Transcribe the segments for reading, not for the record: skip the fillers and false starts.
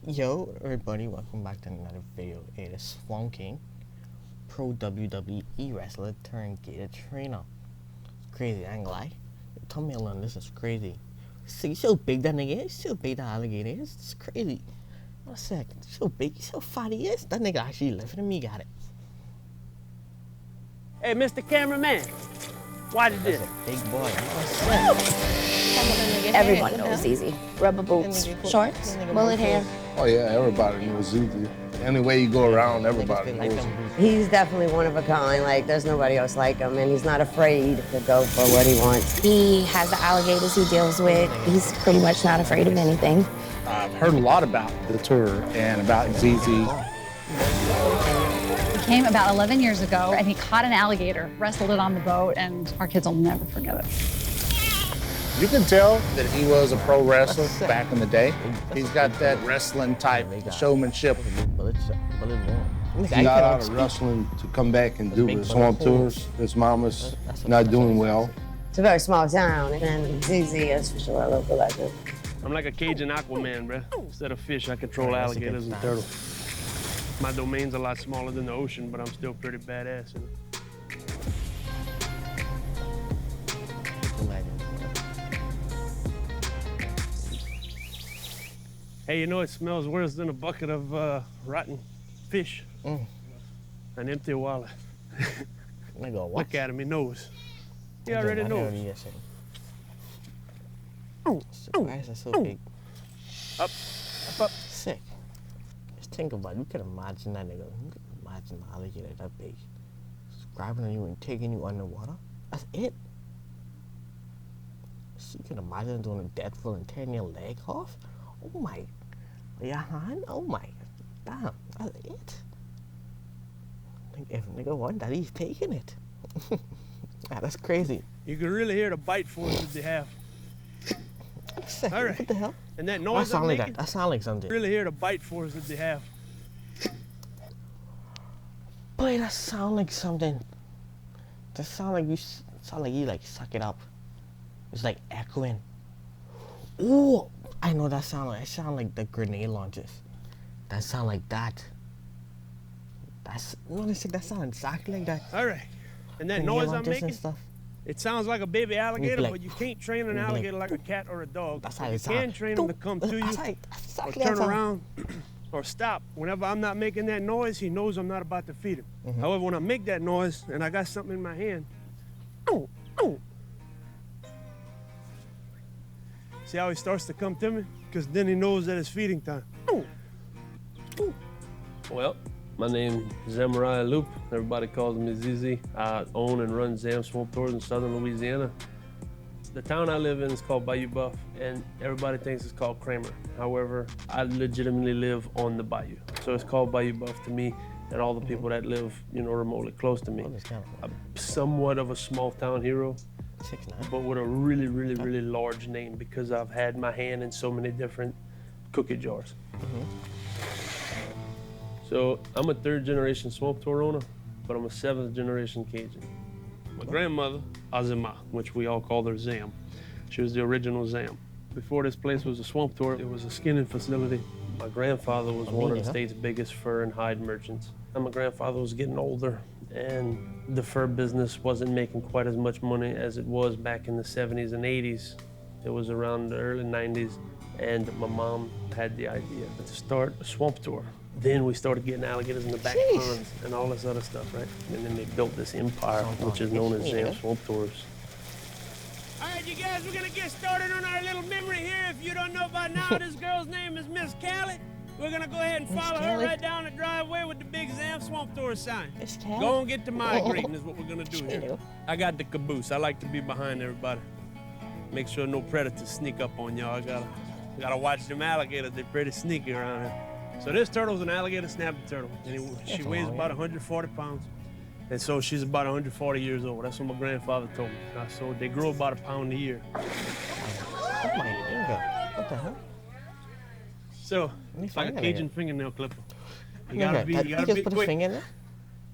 Yo, everybody, welcome back to another video. It is Swamp King, pro WWE wrestler turned Gator trainer. It's crazy, I ain't gonna lie. Tell me alone, this is crazy. See so big that nigga is, so big that alligator is. It's crazy. One second, so big, so fat he is. That nigga actually lifted me, got it. Hey, Mr. Cameraman, watch this. Big boy. Everyone knows Easy. Rubber boots, shorts, mullet hair. Oh yeah, everybody knows Easy. Any way you go around, everybody knows him. He's definitely one of a kind. Like, there's nobody else like him, and he's not afraid to go for what he wants. He has the alligators he deals with. He's pretty much not afraid of anything. I've heard a lot about the tour and about ZZ. He came about 11 years ago, and he caught an alligator, wrestled it on the boat, and our kids will never forget it. You can tell that he was a pro wrestler back in the day. He's got that wrestling type showmanship. He got out of wrestling to come back and do the swamp tours. His mama's not doing well. It's a very small town, and ZZ is for sure a local legend. I'm like a Cajun Aquaman, bruh. Instead of fish, I control alligators and turtles. My domain's a lot smaller than the ocean, but I'm still pretty badass. You know? Hey, you know it smells worse than a bucket of rotten fish. An empty wallet. Look at him, he knows. He already knows. Why is that so big? Up, up. Sick. Just think about it. You can imagine that nigga. You can imagine the alligator that big. Just grabbing on you and taking you underwater. That's it. So you can imagine doing a death roll and tearing your leg off. Oh my. Yeah, oh my. Damn. That's it. If a nigga want that, he's taking it. Yeah, that's crazy. You can really hear the bite force that they have. Sick. All right. What the hell? And that noise I'm making, that sound like something. really hear the bite force that they have. Boy, that sound like something. That sound like you like suck it up. It's like echoing. Ooh, I know that sound like. It sound like the grenade launchers. That sound like that. That's that sound exactly like that. All right. And that noise I'm making, it sounds like a baby alligator, but you can't train an alligator like a cat or a dog. That's how you it sound. can train them to come to you or turn around or stop. Whenever I'm not making that noise, he knows I'm not about to feed him. However, when I make that noise and I got something in my hand, see how he starts to come to me? Because then he knows that it's feeding time. Well, my name is Zamaria Loop. Everybody calls me ZZ. I own and run Zam Swamp Tours in southern Louisiana. The town I live in is called Bayou Buff, and everybody thinks it's called Kramer. However, I legitimately live on the bayou. So it's called Bayou Buff to me and all the people that live, you know, remotely close to me. I'm somewhat of a small town hero, but with a really, really, really large name because I've had my hand in so many different cookie jars. So I'm a third generation swamp tour owner, but I'm a 7th generation Cajun. My grandmother, Azima, which we all called her Zam, she was the original Zam. Before this place was a swamp tour, it was a skinning facility. My grandfather was one of the state's biggest fur and hide merchants. And my grandfather was getting older, and the fur business wasn't making quite as much money as it was back in the 70s and 80s. It was around the early 90s, and my mom had the idea to start a swamp tour. Then we started getting alligators in the back ponds and all this other stuff, right? And then they built this empire, which is known as Zam Swamp Tours. All right, you guys, we're gonna get started on our little memory here. If you don't know by now, this girl's name is Miss Callie. We're gonna go ahead and follow her right down the driveway with the big Zam Swamp Tour sign. Go and get to migrating is what we're gonna do here. I got the caboose. I like to be behind everybody. Make sure no predators sneak up on y'all. I gotta watch them alligators. They're pretty sneaky around here. So this turtle's an alligator snapping turtle, and she weighs about 140 pounds. And so she's about 140 years old. That's what my grandfather told me. So they grow about a pound a year. Oh my God. What the hell? So it's like a Cajun fingernail clipper. You gotta be put a finger in there?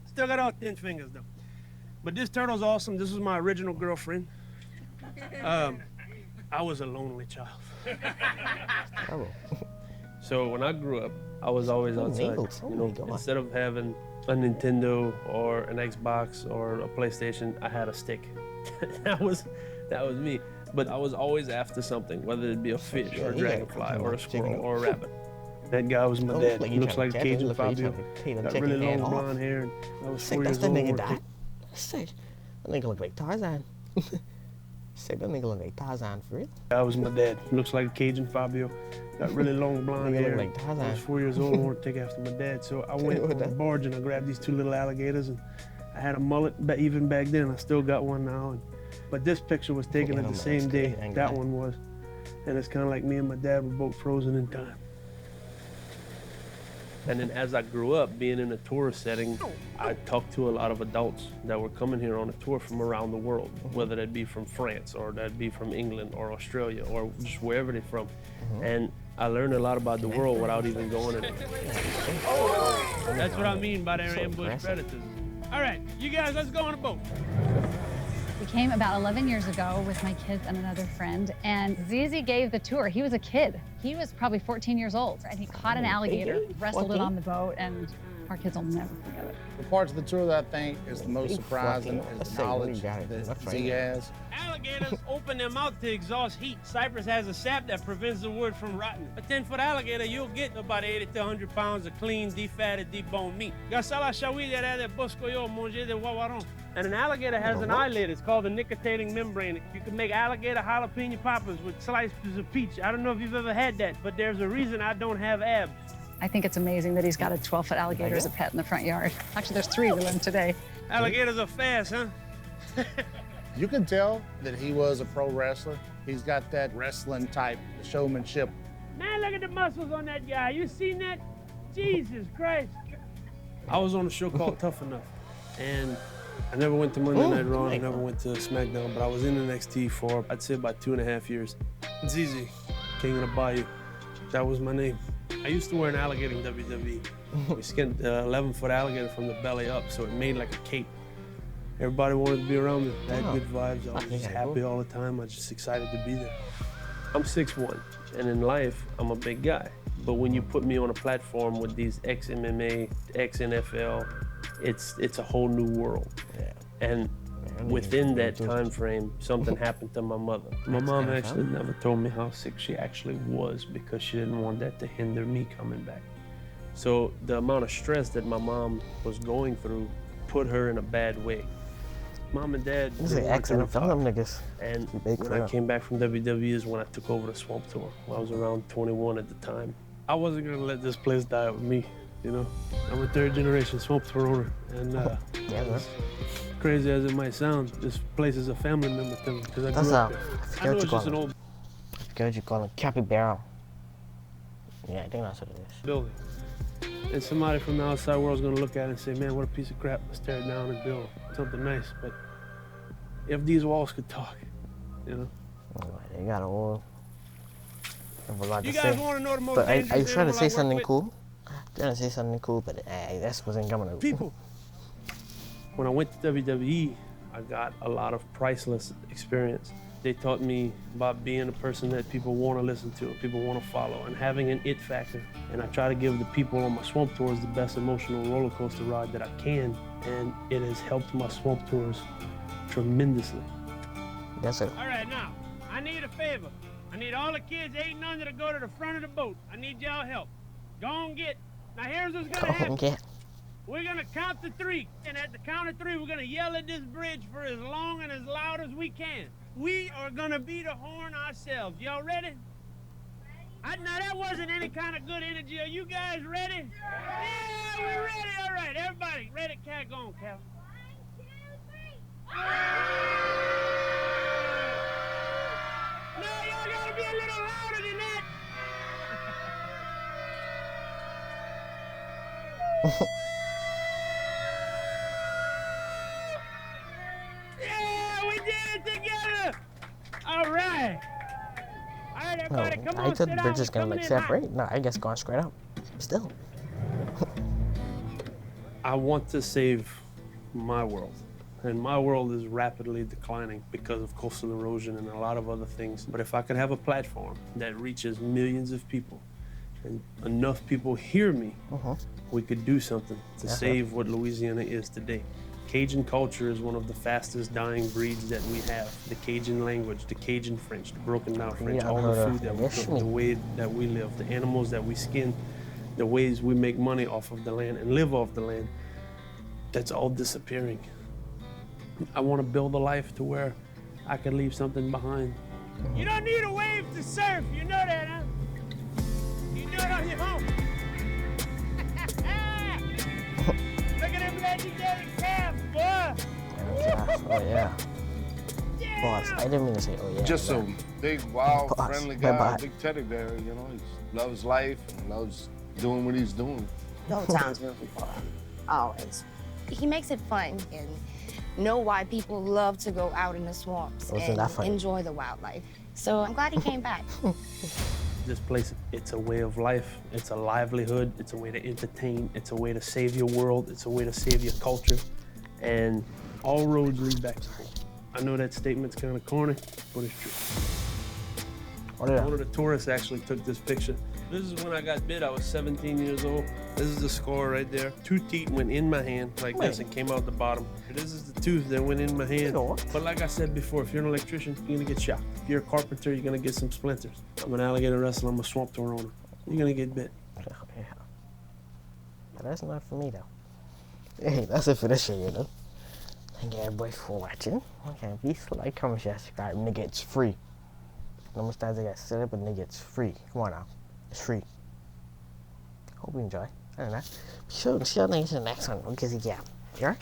Still got all 10 fingers though. But this turtle's awesome. This was my original girlfriend. I was a lonely child. Oh. So when I grew up, I was always outside. Instead of having a Nintendo or an Xbox or a PlayStation, I had a stick. that was me. But I was always after something, whether it be a fish or a dragonfly or a squirrel or a rabbit. That guy was my dad. He looks like a Cajun Fabio. Got really long blonde hair. I was 4 years old. Nigga died. Sick. That nigga look like Tarzan. Sick. That nigga look like Tarzan for real. That was my dad. He looks like a Cajun Fabio. Got really long blonde hair. Like Tarzan. I was 4 years old. I wanted to take after my dad, so I went on a barge and I grabbed these 2 little alligators, and I had a mullet even back then. I still got one now. But this picture was taken at the same day that one was, and it's kind of like me and my dad were both frozen in time. And then as I grew up, being in a tourist setting, I talked to a lot of adults that were coming here on a tour from around the world, whether that be from France or that be from England or Australia or just wherever they're from. And I learned a lot about the world without even going in it. That's what I mean by their ambush predators. All right, you guys, let's go on a boat. We came about 11 years ago with my kids and another friend, and Zizi gave the tour. He was a kid. He was probably 14 years old, and he caught an alligator, wrestled it on the boat, and our kids will never forget it. The parts of the tour that I think is the most surprising is the knowledge that Z has. Alligators open their mouth to exhaust heat. Cypress has a sap that prevents the wood from rotting. A 10-foot alligator, you'll get about 80 to 100 pounds of clean, defatted, deboned meat. And an alligator has an eyelid. It's called the nictitating membrane. You can make alligator jalapeno poppers with slices of peach. I don't know if you've ever had that, but there's a reason I don't have abs. I think it's amazing that he's got a 12-foot alligator as a pet in the front yard. Actually, there's 3 with him today. Alligators are fast, huh? You can tell that he was a pro wrestler. He's got that wrestling type showmanship. Man, look at the muscles on that guy. You seen that? Jesus Christ. I was on a show called Tough Enough, and I never went to Monday Night Raw, I never went to SmackDown, but I was in NXT for, I'd say, about 2.5 years. ZZ, King of the Bayou. That was my name. I used to wear an alligator in WWE. We skinned the 11-foot alligator from the belly up, so it made like a cape. Everybody wanted to be around me. I had good vibes. I was just happy all the time. I was just excited to be there. I'm 6'1", and in life, I'm a big guy. But when you put me on a platform with these ex-MMA, ex-NFL, it's a whole new world. And within that time frame, something happened to my mother. My mom actually never told me how sick she actually was because she didn't want that to hinder me coming back. So the amount of stress that my mom was going through put her in a bad way. Mom and Dad. This is an accident for them niggas. And when I came back from WWE is when I took over the Swamp Tour. I was around 21 at the time. I wasn't gonna let this place die with me, you know? I'm a 3rd-generation Swamp Tour owner, and as crazy as it might sound, this place is a family member to me because I grew up there. I know it's just an old... I forget what you call it, capybara. Yeah, I think that's what it is. Building. And somebody from the outside world's gonna look at it and say, man, what a piece of crap, let's tear it down and build something nice. But if these walls could talk, you know? They got a wall. You guys want to know the most but dangerous are you trying to say something with? cool? Trying to say something cool, but this wasn't coming to people. When I went to WWE, I got a lot of priceless experience. They taught me about being a person that people want to listen to, people want to follow, and having an it factor. And I try to give the people on my Swamp Tours the best emotional roller coaster ride that I can, and it has helped my Swamp Tours tremendously. That's it. All right, now, I need a favor. I need all the kids 8 and under to go to the front of the boat. I need y'all help. Go on get. Now here's what's gonna happen. We're gonna count to 3, and at the count of 3, we're gonna yell at this bridge for as long and as loud as we can. We are gonna beat a horn ourselves. Y'all ready? Now that wasn't any kind of good energy. Are you guys ready? Yeah, we're ready. All right, everybody, ready? Cat, go on, Cal. 1, 2, 3. No, y'all gotta be a little louder than that. Yeah, we did it together. All right. All right, everybody, come on. I thought the bridge is gonna like separate. No, I guess going straight up. Still. I want to save my world. And my world is rapidly declining because of coastal erosion and a lot of other things. But if I could have a platform that reaches millions of people and enough people hear me, we could do something to save what Louisiana is today. Cajun culture is one of the fastest dying breeds that we have. The Cajun language, the Cajun French, the broken down French, all the food that we cook, the way that we live, the animals that we skin, the ways we make money off of the land and live off the land, that's all disappearing. I want to build a life to where I can leave something behind. You don't need a wave to surf, you know that, huh? You do it on your own. Look at them legendary calves, boy. Oh, yeah. Boss, I didn't mean to say, oh, yeah. Just a big, wild, Boss, friendly guy, bye-bye. big teddy bear, you know. He loves life and loves doing what he's doing. The whole town's rooting for him. Always. He makes it fun and know why people love to go out in the swamps Wasn't that and funny? enjoy the wildlife. So I'm glad he came back. This place, it's a way of life, it's a livelihood, it's a way to entertain, it's a way to save your world, it's a way to save your culture, and all roads lead back to home. I know that statement's kind of corny, but it's true. Oh, yeah. One of the tourists actually took this picture. This is when I got bit. I was 17 years old. This is the scar right there. 2 teeth went in my hand like this and came out the bottom. This is the tooth that went in my hand. But like I said before, if you're an electrician, you're gonna get shot. If you're a carpenter, you're gonna get some splinters. I'm an alligator wrestler. I'm a swamp tour owner. You're gonna get bit. Yeah. But that's not for me, though. Hey, that's it for this show, you know. Thank you, everybody, for watching. Okay, please like, comment, share, subscribe. Nigga, it's free. No more times I got set up, but nigga, it's free. Come on now. It's free. Hope you enjoy. I don't know. Be sure to see you niggas in the next one. Okay, yeah. You alright?